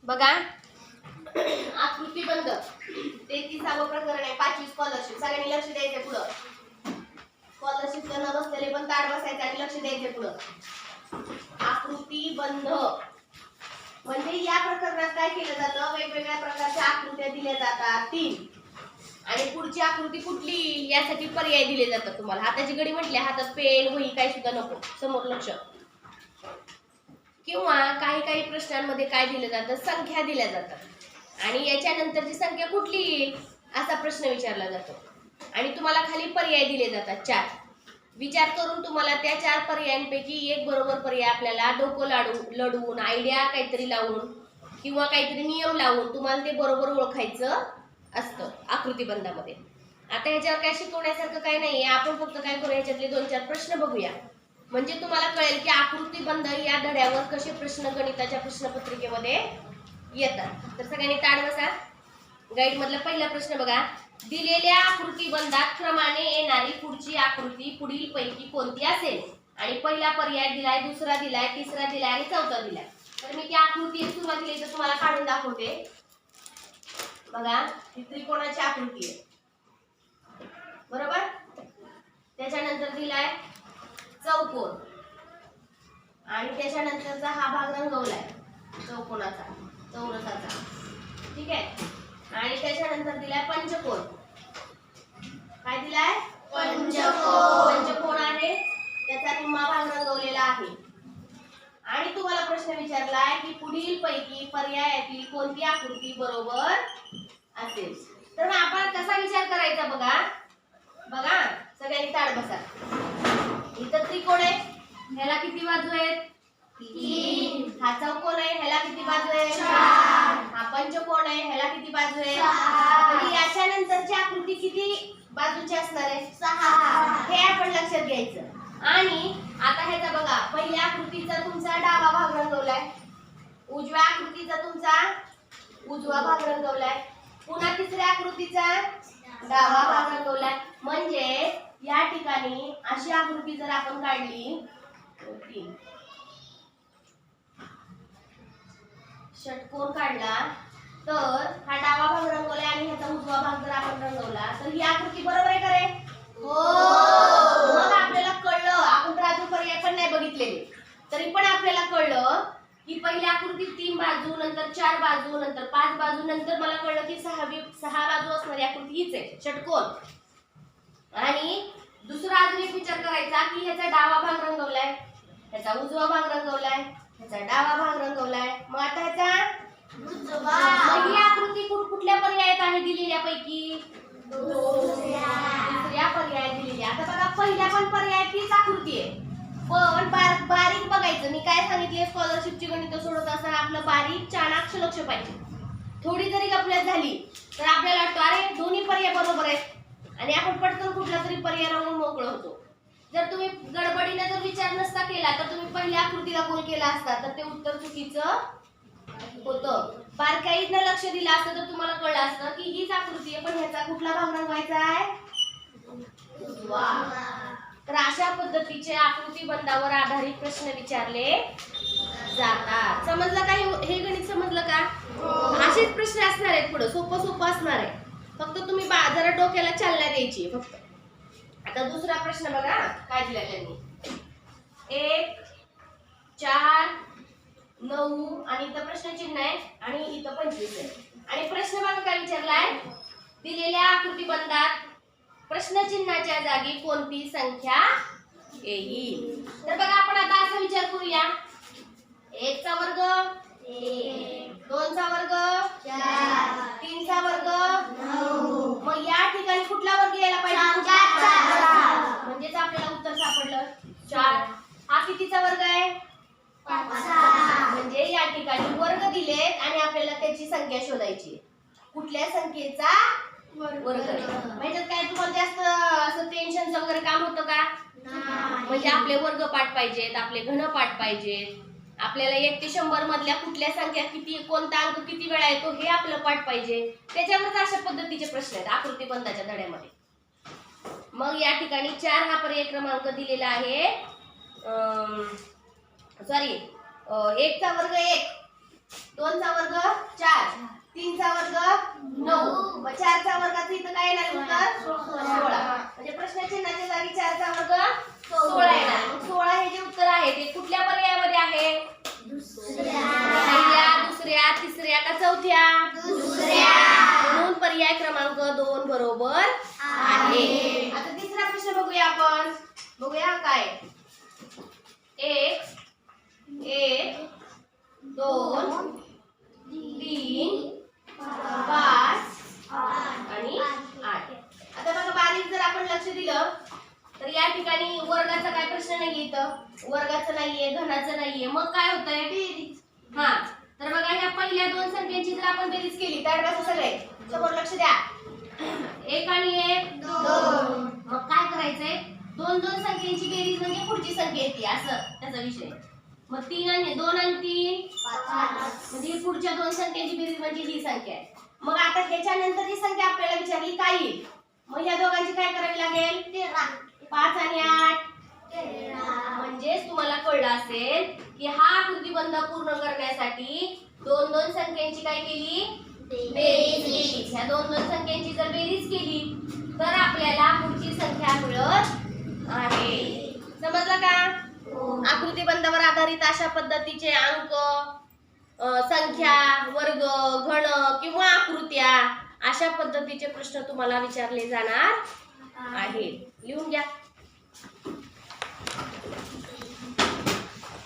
बघा आकृतीबंध 33वा प्रकरण आहे 5वी स्कॉलरशिप. सगळ्यांनी लक्ष द्यायचं पुढं. स्कॉलरशिपचं न बसलेले पण ताट बसायचं आणि लक्ष द्यायचं पुढं. आकृतीबंध म्हणजे या प्रकरणात काय केलं जातं, वेगवेगळ्या प्रकारच्या आकृत्या दिल्या जातात 3 आणि पुढची आकृती कुठली यासाठी पर्याय दिले जातात तुम्हाला. हाताची घडी म्हटले हातात पेन वही काय सुद्धा नको, समोर लक्ष. किंवा काही काही प्रश्नांमध्ये काय दिलं जातं, संख्या दिल्या जातात आणि याच्यानंतरची संख्या कुठली येईल असा प्रश्न विचारला जातो आणि तुम्हाला खाली पर्याय दिले जातात 4. विचार करून तुम्हाला त्या 4 पर्यायांपैकी एक बरोबर पर्याय आपल्याला डोकं लढवून आयडिया काहीतरी लावून किंवा काहीतरी नियम लावून तुम्हाला ते बरोबर ओळखायचं असतं आकृतीबंधामध्ये. आता ह्याच्यावर काय शिकवण्यासारखं काही नाहीये, आपण फक्त काय करू ह्याच्यातले 2-4 प्रश्न बघूया म्हणजे तुम्हाला कळेल की आकृतीबंध या धड्यावर कसे प्रश्न गणिताच्या प्रश्नपत्रिकेमध्ये येतात. तर सगळ्यांनी ताट बसा. गाईड मधला पहिला प्रश्न बघा. दिलेल्या आकृतीबंधात क्रमाने येणारी पुढची आकृती पुढील पैकी कोणती असेल आणि पहिला पर्याय दिलाय, दुसरा दिलाय, तिसरा दिलाय आणि चौथा दिलाय. तर मी ती आकृती सुरुवातीला इथं तुम्हाला काढून दाखवते. बघा ही त्रिकोणाची आकृती आहे बरोबर. त्याच्यानंतर दिलाय चौकोन आणि त्याच्यानंतरचा हा भाग रंगवलाय चौकोनाचा चौरसाचा, ठीक आहे. आणि त्याच्यानंतर दिलाय पंचकोन. काय दिलाय? पंचकोन आहे, त्याचा निम्मा भाग रंगवलेला आहे. आणि तुम्हाला प्रश्न विचारलाय की पुढील पैकी पर्यायातील कोणती आकृती बरोबर असेल. तर आपण कसा विचार करायचा बघा. बघा सगळ्यांनी ताट बसा. इथं त्रिकोण आहे, ह्याला किती बाजू आहेत? 3. हा चौकोन आहे, ह्याला किती बाजू आहे? 4. हा पंचकोन आहे, ह्याला किती बाजू आहे? 6. तर याच्या नंतरची आकृती किती बाजूची असणार आहे? 6. हे आपण लक्षात घ्यायचं. आणि आता ह्याचा बघा, पहिल्या आकृतीचा तुमचा डावा भाग रंगवलाय, उजव्या आकृतीचा तुमचा उजवा भाग रंगवलाय, पुन्हा तिसऱ्या आकृतीचा डावा भाग रंगवलाय. म्हणजे या ठिकाणी अशी आकृती जर आपण काढली षटकोन काढला तर हा डावा भाग रंगवलाय आणि ह्याचा उजवा भाग जर आपण रंगवला तर ही आकृती बरोबर आहे का रे? हो. मग आपल्याला कळलं, आपण तर अजून पर्याय पण नाही बघितलेले तरी पण आपल्याला कळलं की पहिल्या आकृतीत 3 बाजू, नंतर 4 बाजू, नंतर 5 बाजू, नंतर मला कळलं की 6 बाजू असणारी आकृती हीच आहे षटकोन. आणि दुसरा अजून एक विचार करायचा की ह्याचा डावा भाग रंगवलाय, ह्याचा उजवा भाग रंगवलाय, ह्याचा डावा भाग रंगवलाय, मग आता ह्याचा उजवा. मग ही आकृती कुठल्या पर्यायात आहे दिलेल्यापैकी? दुसऱ्या पर्यायात दिलेली. आता बघा पहिल्या पण पर्यायात हीच आकृती आहे पण बारीक बघायचं. मी काय सांगितले, स्कॉलरशिपची गणित सोडवत असताना आपलं बारीक चाणाक्ष लक्ष पाहिजे. थोडी जरी गफलत झाली तर आपल्याला वाटतं अरे दोन्ही पर्याय बरोबर आहेत आणि आपण पटकन कुठला तरी पर्याय राहून मोकळं होतो. जर तुम्ही गडबडीने जर विचार नसता केला तर तुम्ही पहिल्या आकृतीला गोल केला असता तर ते उत्तर चुकीचं होतं. बारकाईने लक्ष दिलं असतं तर तुम्हाला कळलं असतं की हीच आकृती आहे पण ह्याचा कुठला भाग रंगवायचा आहे? उजवा. तर अशा पद्धतीचे आकृतीबंधावर आधारित प्रश्न विचारले जातात. समजलं का? हे गणित समजलं का? असेच प्रश्न असणार आहेत पुढे, सोपं असणार आहे. फक्त तुम्ही जरा डोक्याला चालना द्यायची फक्त. आता दुसरा प्रश्न बघा काय दिला त्यांनी. 1, 4, 9 आणि इथं प्रश्नचिन्ह आहे आणि इथं 25 आहे. आणि प्रश्न बघा काय विचारलाय. दिलेल्या आकृतीबंधात प्रश्नचिन्हाच्या जागी कोणती संख्या येईल? तर बघा आपण आता असा विचार करूया. 1 चा वर्ग 1, 2 चा वर्ग 4, 3 चा वर्ग 9. मग या ठिकाणी कुठला वर्ग यायला पाहिजे? 4. म्हणजेच आपल्याला उत्तर सापडलं 4. हा कितीचा वर्ग आहे? 5. म्हणजे या ठिकाणी वर्ग दिलेत आणि आपल्याला त्याची संख्या शोधायची. कुठल्या संख्येचा वर्ग? म्हणजे काय तुम्हाला जास्त असं टेन्शनचं वगैरे काम होतं का? म्हणजे आपले वर्ग पाठ पाहिजेत, आपले घन पाठ पाहिजेत, आपल्याला 1 ते 100 मधल्या कुठल्या संख्या किती, कोणता अंक किती वेळा येतो हे आपलं पाठ पाहिजे. त्याच्यावरच अशा पद्धतीचे प्रश्न आहेत आकृतीबंधाच्या धड्यामध्ये. मग या ठिकाणी 4 हा पर्याय क्रमांक दिलेला आहे. 1 चा वर्ग 1, 2 चा वर्ग 3चा वर्ग 9, मग 4चा वर्गाचं इथं काय येणार उत्तर 16. म्हणजे प्रश्न चिन्हाच्या जागी 4चा वर्ग 16 येणार. मग 16 हे जे उत्तर आहे ते कुठल्या पर्यायामध्ये आहे? पहिल्या, दुसऱ्या, तिसऱ्या का चौथ्या? म्हणून पर्याय क्रमांक 2 बरोबर आहे. आता तिसरा प्रश्न बघूया आपण. बघूया काय? 1 1 2 3 5 आणि 8. आता बघा बारीक जर आपण लक्ष दिलं तर या ठिकाणी वर्गाचा काय प्रश्न नाहीये, इथं वर्गाचं नाहीये, घनाचं नाहीये. मग काय होतंय? हा, तर बघा ह्या पहिल्या 2 संख्यांची जर आपण बेरीज केली तर बघा सगळे समोर लक्ष द्या. 1 आणि 1 2. मग काय करायचंय? 2 संख्यांची बेरीज म्हणजे पुढची संख्या येते असं त्याचा विषय. मग 2 आणि 3 5 म्हणजे पुढच्या 2 संख्यांची बेरीज म्हणजे ही संख्या आहे. मग आता ह्याच्या नंतर जी संख्या आपल्याला विचारली काय येईल? मग ह्या दोघांची काय करावी लागेल? 5 आणि 8 म्हणजेच तुम्हाला कळलं असेल की हा आकृतिबंध पूर्ण करण्यासाठी 2 संख्यांची काय केली? बेरीज केली. ह्या 2 संख्यांची जर बेरीज केली तर आपल्याला पुढची संख्या मिळत आहे. समजलं का? आकृतिबंधावर आधारित अशा पद्धतीचे अंक, संख्या, वर्ग, घन किंवा आकृत्या अशा पद्धतीचे प्रश्न तुम्हाला विचारले जाणार आहेत. लिहून घ्या.